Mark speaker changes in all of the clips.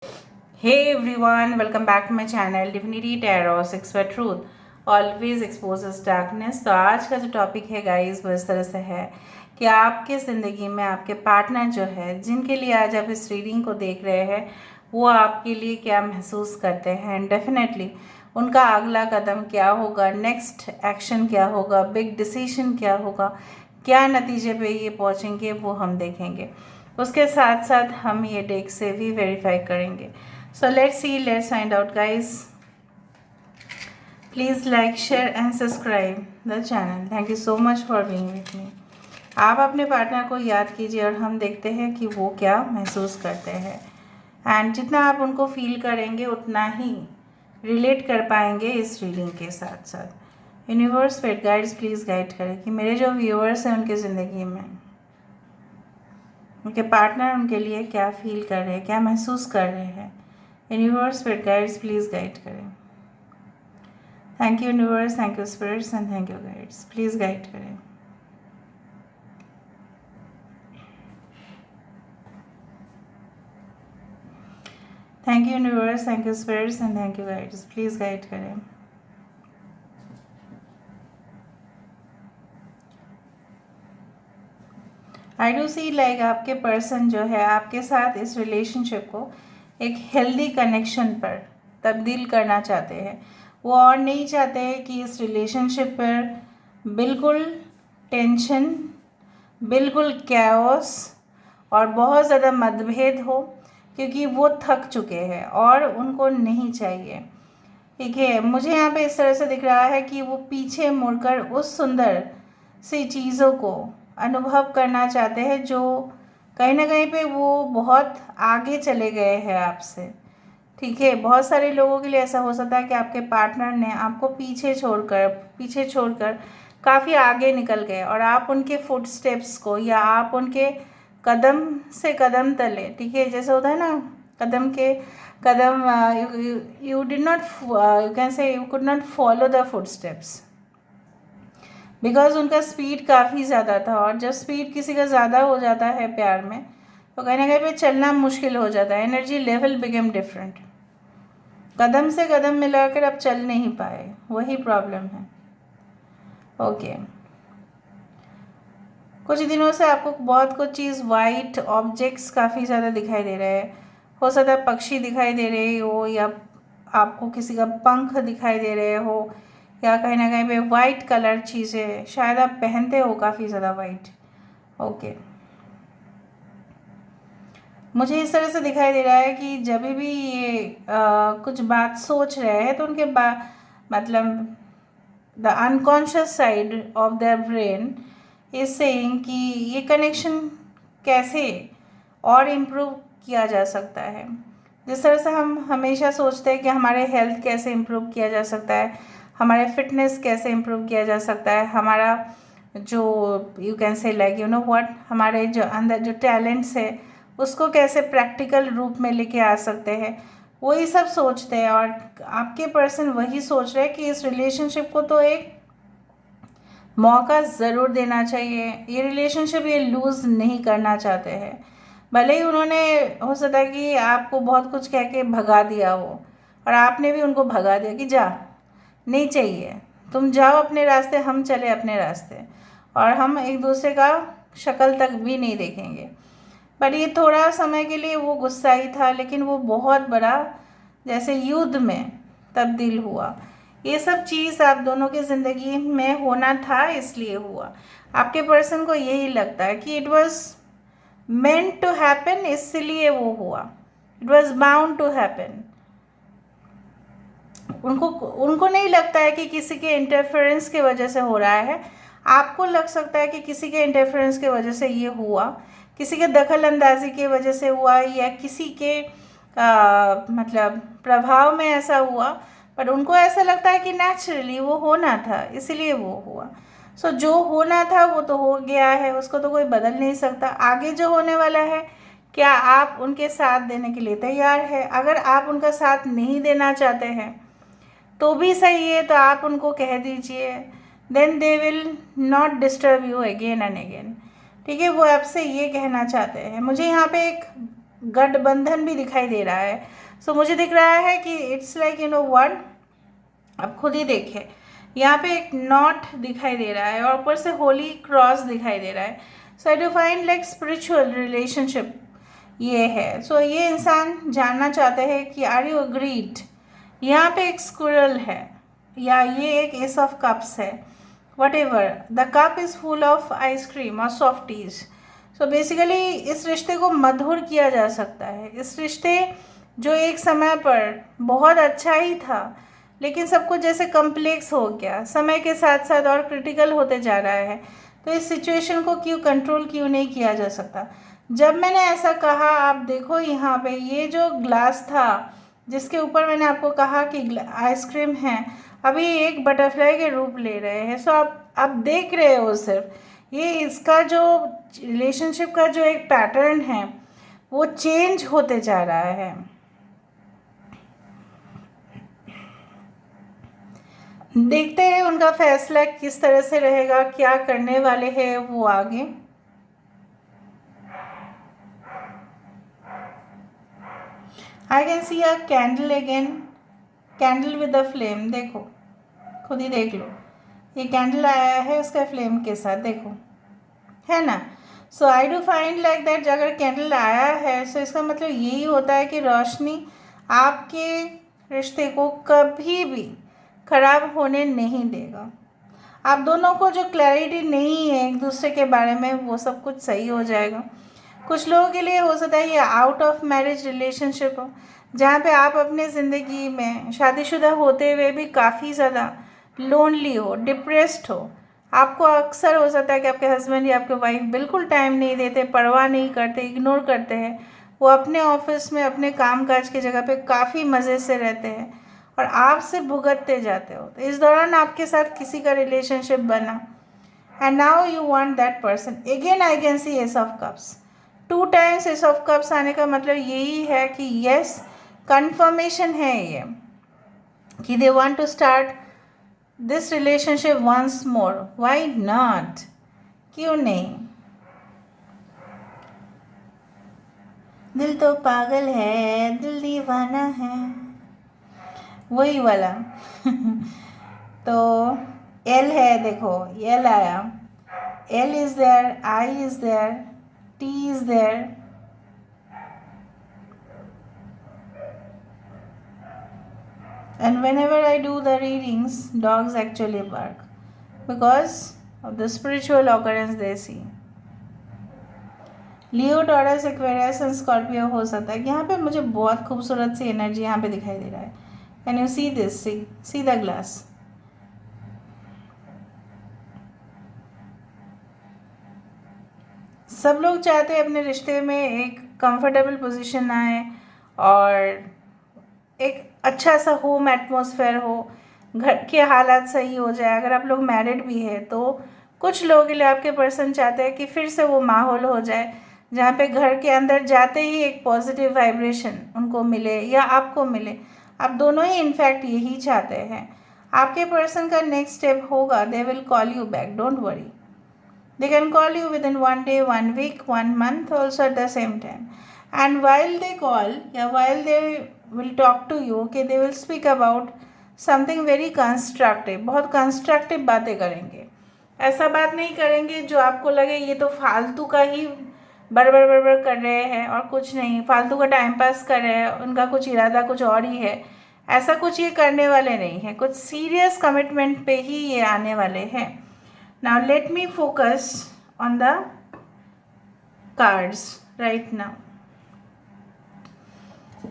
Speaker 1: Hey everyone, welcome back to my channel Divinity Tarot 6 for Truth Always exposes darkness। तो आज का जो topic है गाइस वो इस तरह से है कि आपके ज़िंदगी में आपके पार्टनर जो है जिनके लिए आज आप इस रीडिंग को देख रहे हैं वो आपके लिए क्या महसूस करते हैं एंड डेफिनेटली उनका अगला कदम क्या होगा, नेक्स्ट एक्शन क्या होगा, बिग डिसीजन क्या होगा, क्या नतीजे पे ये पहुँचेंगे वो हम देखेंगे। उसके साथ साथ हम ये डेक से भी वेरीफाई करेंगे। So let's see, let's find out guys. Please like, share and subscribe the channel. Thank you so much for being with me. आप अपने पार्टनर को याद कीजिए और हम देखते हैं कि वो क्या महसूस करते हैं एंड जितना आप उनको फील करेंगे उतना ही रिलेट कर पाएंगे इस रीडिंग के साथ साथ। Universe pet guides please guide करें कि मेरे जो व्यूअर्स हैं उनकी ज़िंदगी में उनके पार्टनर उनके लिए क्या फील कर रहे हैं, क्या महसूस कर रहे हैं। Universe spirit guides please guide करें। Thank you universe, thank you spirits and thank you guides, please guide करें। Thank you universe, thank you spirits and thank you guides, please guide करें। आई डू सी लाइक आपके person जो है आपके साथ इस relationship को एक हेल्दी कनेक्शन पर तब्दील करना चाहते हैं। वो और नहीं चाहते हैं कि इस रिलेशनशिप पर बिल्कुल टेंशन, बिल्कुल कैओस और बहुत ज़्यादा मतभेद हो, क्योंकि वो थक चुके हैं और उनको नहीं चाहिए। ठीक है, मुझे यहाँ पे इस तरह से दिख रहा है कि वो पीछे मुड़कर उस सुंदर सी चीज़ों को अनुभव करना चाहते हैं जो कहीं ना कहीं पे वो बहुत आगे चले गए हैं आपसे। ठीक है, बहुत सारे लोगों के लिए ऐसा हो सकता है कि आपके पार्टनर ने आपको पीछे छोड़कर काफ़ी आगे निकल गए और आप उनके फुट स्टेप्स को या आप उनके कदम से कदम तले, ठीक है, जैसे होता है ना कदम के कदम, you did not, you can say you could not follow the footsteps because उनका स्पीड काफ़ी ज़्यादा था और जब स्पीड किसी का ज़्यादा हो जाता है प्यार में तो कहीं ना कहीं पे चलना मुश्किल हो जाता है। एनर्जी लेवल बिकम डिफरेंट, कदम से कदम मिलाकर अब चल नहीं पाए, वही प्रॉब्लम है। ओके, कुछ दिनों से आपको बहुत कुछ चीज़ वाइट ऑब्जेक्ट्स काफ़ी ज़्यादा दिखाई दे रहे हैं। हो सकता है पक्षी दिखाई दे रहे हो या आपको किसी का पंख दिखाई दे रहे हो या कहीं ना कहीं पे वाइट कलर चीज़ें शायद आप पहनते हो काफ़ी ज़्यादा वाइट। ओके, मुझे इस तरह से दिखाई दे रहा है कि जब भी ये कुछ बात सोच रहे हैं तो उनके मतलब the unconscious side of their brain is saying कि ये कनेक्शन कैसे और इम्प्रूव किया जा सकता है। जिस तरह से हम हमेशा सोचते हैं कि हमारे हेल्थ कैसे इम्प्रूव किया जा सकता है, हमारे फिटनेस कैसे इम्प्रूव किया जा सकता है, हमारा जो यू कैन से लाइक यू नो व्हाट, हमारे जो अंदर जो टैलेंट्स है उसको कैसे प्रैक्टिकल रूप में लेके आ सकते हैं, वही सब सोचते हैं। और आपके पर्सन वही सोच रहे हैं कि इस रिलेशनशिप को तो एक मौका ज़रूर देना चाहिए, ये रिलेशनशिप ये लूज़ नहीं करना चाहते हैं। भले ही उन्होंने हो सकता है कि आपको बहुत कुछ कह के भगा दिया हो और आपने भी उनको भगा दिया कि जा, नहीं चाहिए, तुम जाओ अपने रास्ते, हम चले अपने रास्ते और हम एक दूसरे का शक्ल तक भी नहीं देखेंगे। पर ये थोड़ा समय के लिए वो गुस्सा ही था, लेकिन वो बहुत बड़ा जैसे युद्ध में तब्दील हुआ। ये सब चीज़ आप दोनों की ज़िंदगी में होना था इसलिए हुआ। आपके पर्सन को यही लगता है कि it was meant to happen, इसलिए वो हुआ, it was bound to happen. उनको नहीं लगता है कि किसी के इंटरफेरेंस की वजह से हो रहा है। आपको लग सकता है कि किसी के इंटरफेरेंस की वजह से ये हुआ, किसी के दखल अंदाजी की वजह से हुआ या किसी के मतलब प्रभाव में ऐसा हुआ, पर उनको ऐसा लगता है कि नेचुरली वो होना था इसलिए वो हुआ। सो जो होना था वो तो हो गया है, उसको तो कोई बदल नहीं सकता। आगे जो होने वाला है, क्या आप उनके साथ देने के लिए तैयार है? अगर आप उनका साथ नहीं देना चाहते हैं तो भी सही है, तो आप उनको कह दीजिए, then they will not disturb you again and again. ठीक है, वो आपसे ये कहना चाहते हैं। मुझे यहाँ पे एक गठबंधन भी दिखाई दे रहा है। सो मुझे दिख रहा है कि इट्स लाइक व्हाट, आप खुद ही देखें, यहाँ पे एक नॉट दिखाई दे रहा है और ऊपर से होली क्रॉस दिखाई दे रहा है। So I do find like spiritual relationship ये है। सो ये इंसान जानना चाहते हैं कि आर यू अग्रीड। यहाँ पे एक स्क्विरल है या ये एक एस ऑफ कप्स है, what ever, the cup is full of ice cream और सॉफ्टीज। सो बेसिकली इस रिश्ते को मधुर किया जा सकता है। इस रिश्ते जो एक समय पर बहुत अच्छा ही था लेकिन सब कुछ जैसे कम्प्लेक्स हो गया, समय के साथ साथ और क्रिटिकल होते जा रहा है। तो इस सिचुएशन को कंट्रोल क्यों नहीं किया जा सकता। जब मैंने ऐसा कहा, आप देखो यहाँ पे ये जो ग्लास था जिसके ऊपर मैंने आपको कहा कि आइसक्रीम है, अभी एक बटरफ्लाई के रूप ले रहे हैं। सो आप देख रहे हो सिर्फ ये इसका जो रिलेशनशिप का जो एक पैटर्न है वो चेंज होते जा रहा है। देखते हैं उनका फैसला किस तरह से रहेगा, क्या करने वाले हैं वो आगे। आई can C a candle again, candle with a flame. देखो खुद ही देख लो, ये कैंडल आया है उसका फ्लेम के साथ, देखो है ना। So I do find like that अगर कैंडल आया है सो इसका मतलब यही होता है कि रोशनी आपके रिश्ते को कभी भी खराब होने नहीं देगा। आप दोनों को जो क्लैरिटी नहीं है एक दूसरे के बारे में वो सब कुछ सही हो जाएगा। कुछ लोगों के लिए हो सकता है ये आउट ऑफ मैरिज रिलेशनशिप हो, जहाँ पे आप अपने ज़िंदगी में शादीशुदा होते हुए भी काफ़ी ज़्यादा लोनली हो, डिप्रेस्ड हो। आपको अक्सर हो सकता है कि आपके हस्बैंड या आपके वाइफ बिल्कुल टाइम नहीं देते, परवाह नहीं करते, इग्नोर करते हैं। वो अपने ऑफिस में अपने काम काज की जगह पे काफ़ी मज़े से रहते हैं और आपसे भुगतते जाते हो। तो इस दौरान आपके साथ किसी का रिलेशनशिप बना and now you want that person again. I can see ace of cups, 2 times ace of cups आने का मतलब यही है कि यस, कंफर्मेशन है ये कि they want to start this relationship once more. Why not, क्यों नहीं। दिल तो पागल है, दिल दीवाना है, वही वाला। तो एल है, देखो एल आया, L is there, I is there, T is there. And whenever I do the readings, dogs actually bark because of the spiritual occurrence they see. Leo, taurus, Aquarius and Scorpio हो सकता है। यहाँ पे मुझे बहुत खूबसूरत सी energy यहाँ पे दिखाई दे रहा है। Can you see this, see the glass. सब लोग चाहते हैं अपने रिश्ते में एक कंफर्टेबल पोजीशन आए और एक अच्छा सा होम एटमॉस्फेयर हो, घर के हालात सही हो जाए। अगर आप लोग मैरिड भी है तो कुछ लोगों के लिए आपके पर्सन चाहते हैं कि फिर से वो माहौल हो जाए जहाँ पे घर के अंदर जाते ही एक पॉजिटिव वाइब्रेशन उनको मिले या आपको मिले। आप दोनों ही इनफैक्ट यही चाहते हैं। आपके पर्सन का नेक्स्ट स्टेप होगा, they will call you back, don't worry. They can call you within 1 day, 1 week, 1 month also at the same time. And while they call, yeah, while they will talk to you, okay, they will speak about something very constructive. बहुत constructive बातें करेंगे। ऐसा बात नहीं करेंगे जो आपको लगे ये तो फालतू का ही बड़बड़ बड़बड़ कर रहे हैं और कुछ नहीं, फालतू का टाइम पास कर रहे हैं, उनका कुछ इरादा कुछ और ही है। ऐसा कुछ ये करने वाले नहीं हैं, कुछ सीरियस कमिटमेंट पे ही ये आने वाले हैं। Now let me focus on the cards right now,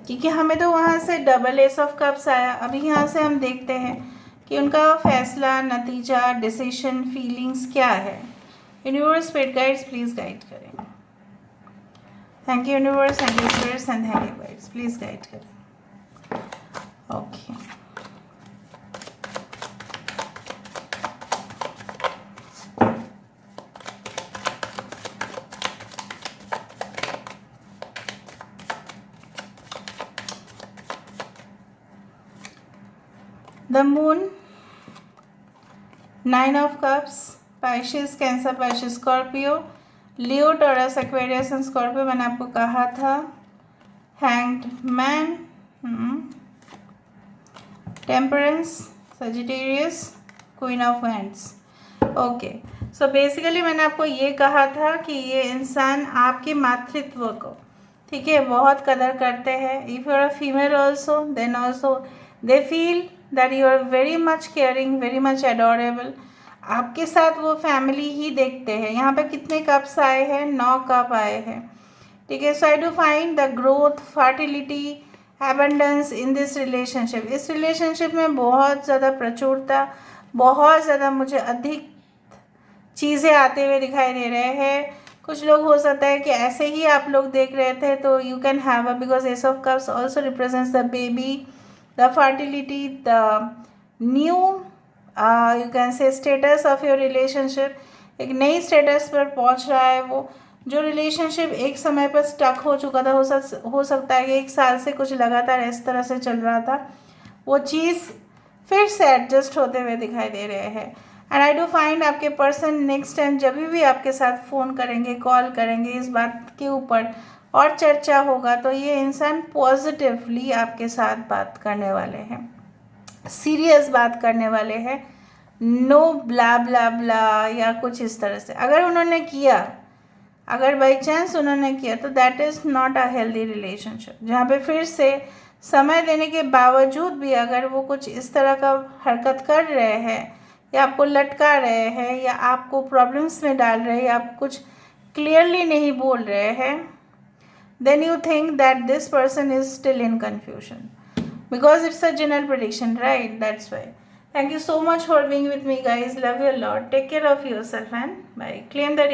Speaker 1: क्योंकि हमें तो वहाँ से डबल एस ऑफ कप्स आया। अभी यहाँ से हम देखते हैं कि उनका फैसला, नतीजा, डिसीजन, फीलिंग्स क्या है। Universe, spirit guides please guide करें। Thank you universe, thank you spirits and thank you guides, please guide करें। Okay, the moon, 9 of cups, Pisces, Cancer, Pisces, Scorpio, Leo, Taurus, Aquarius and Scorpio। मैंने आपको कहा था hanged man, temperance, Sagittarius, queen of hands. Okay, so basically मैंने आपको ये कहा था कि ये इंसान आपके मातृत्व को, ठीक है, बहुत कदर करते हैं। If you are a female also, then also they feel that you are very much caring, very much adorable. आपके साथ वो फैमिली ही देखते हैं। यहाँ पे कितने कप्स आए हैं? 9 कप आए हैं, ठीक है। So I do find the growth, fertility, abundance in this relationship. इस रिलेशनशिप में बहुत ज़्यादा प्रचुरता, बहुत ज़्यादा मुझे अधिक चीज़ें आते हुए दिखाई दे रहे हैं। कुछ लोग हो सकता है कि ऐसे ही आप लोग देख रहे थे, तो you can have a, because S of cups also represents the baby, the fertility, the new you can से स्टेटस ऑफ योर रिलेशनशिप। एक नई स्टेटस पर पहुंच रहा है वो। जो रिलेशनशिप एक समय पर स्टक हो चुका था, हो सकता है कि 1 साल से कुछ लगातार इस तरह से चल रहा था, वो चीज़ फिर से एडजस्ट होते हुए दिखाई दे रहे हैं। एंड आई डू फाइंड आपके पर्सन नेक्स्ट टाइम जब भी आपके साथ फ़ोन करेंगे, कॉल करेंगे, इस बात के ऊपर और चर्चा होगा, तो ये इंसान पॉजिटिवली आपके साथ बात करने वाले हैं, सीरियस बात करने वाले हैं, नो ब्ला ब्ला ब्ला या कुछ इस तरह से। अगर उन्होंने किया, अगर बाई चांस उन्होंने किया, तो that is not a healthy relationship. जहाँ पे फिर से समय देने के बावजूद भी अगर वो कुछ इस तरह का हरकत कर रहे हैं, या आपको लटका रहे हैं, या आपको प्रॉब्लम्स में डाल रहे हैं, या आप कुछ क्लियरली नहीं बोल रहे हैं, then you think that this person is still in confusion, because it's a general prediction, right? That's why. Thank you so much for being with me, guys. Love you a lot. Take care of yourself and bye. Claim the